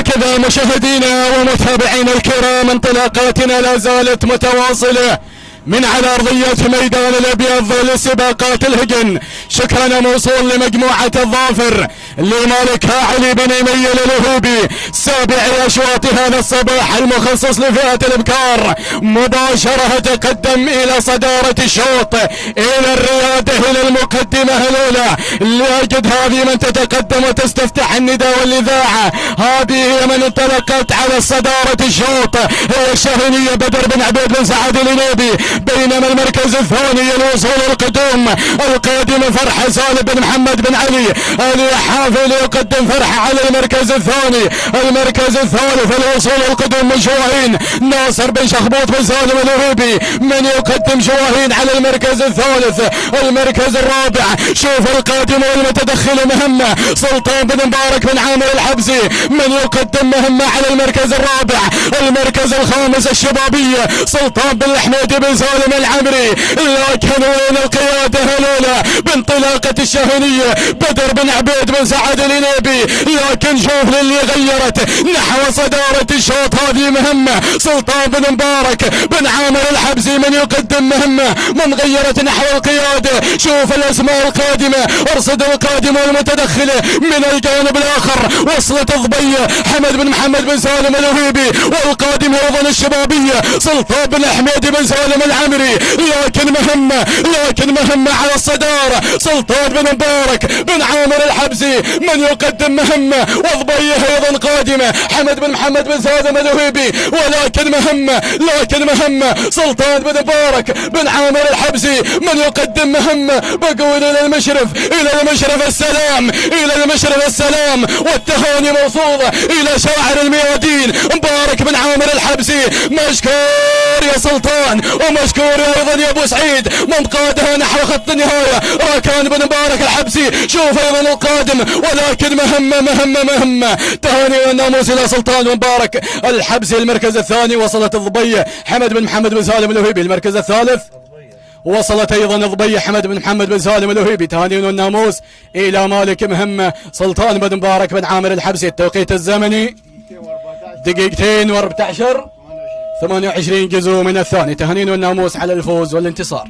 وهكذا مشاهدينا ومتابعينا الكرام، انطلاقاتنا لا زالت متواصلة من على أرضية ميدان الأبيض لسباقات الهجن. شكرنا موصول لمجموعة الظافر لمالكها علي بن ميل الوهوبي، سابع أشواط هذا الصباح المخصص لفئة الابكار. مباشرة تقدم إلى صدارة الشوط، إلى الريادة، إلى المقدمة الأولى. لأجد هذه من تتقدم وتستفتح النداء والإذاعة. هذه هي من انطلقت على صدارة الشوط، هي الشاهينية بدر بن عبيد بن سعد النوبي. بينما المركز الثاني الوصول القدوم القادم فرحة سالم بن محمد بن علي حافل يقدم فرحة على المركز الثاني. المركز الثالث الوصول القدوم من شواهين ناصر بن شخبوط بن سالم الوهوبي، من يقدم شواهين على المركز الثالث. المركز الرابع شوف القادم والمتدخل مهمة سلطان بن مبارك بن عامر الحبسي، من يقدم مهمة على المركز الرابع. المركز الخامس الشبابية سلطان بن الحميدي بن سالم العمري، لكن وين القيادة الأولى بانطلاقة الشاهينية بدر بن عبيد بن سعد النوبي. لكن شوف للي غيرت نحو صدارة الشوط هذه مهمة سلطان بن مبارك بن عامر الحبسي، من يقدم مهمة من غيرت نحو القيادة. شوف الأسماء القادمة، ارصد القادمة والمتدخلة من الجانب الآخر. وصلت الضبية حمد بن محمد بن سالم الوهيبي، والقادم أيضا الشبابية سلطان بن حميدي بن سالم العمري. لكن مهمة على الصدارة سلطان بن مبارك بن عامر الحبسي، من يقدم مهمة. وضبيه ايضا قادمة حمد بن محمد بن سالم الوهيبي، ولكن مهمة سلطان بن مبارك بن عامر الحبسي، من يقدم مهمة. بقول الى المشرف السلام والتهاني موصولة الى شاعر الميادين مبارك بن عامر الحبسي. مشكور يا سلطان، ومشكور ايضا يا ابو سعيد من قادها نحو خط النهايه راكان بن مبارك الحبسي. شوف ايضا القادم، ولكن مهمه تهاني والناموس الى سلطان مبارك الحبسي. المركز الثاني وصلت الضبيه حمد بن محمد بن سالم الوهيبي. المركز الثالث وصلت ايضا الضبيه حمد بن محمد بن سالم الوهيبي. تهاني والناموس الى مالك مهمه سلطان بن مبارك بن عامر الحبسي. التوقيت الزمني 2:14 28 جزء من الثاني. تهانين والناموس على الفوز والانتصار.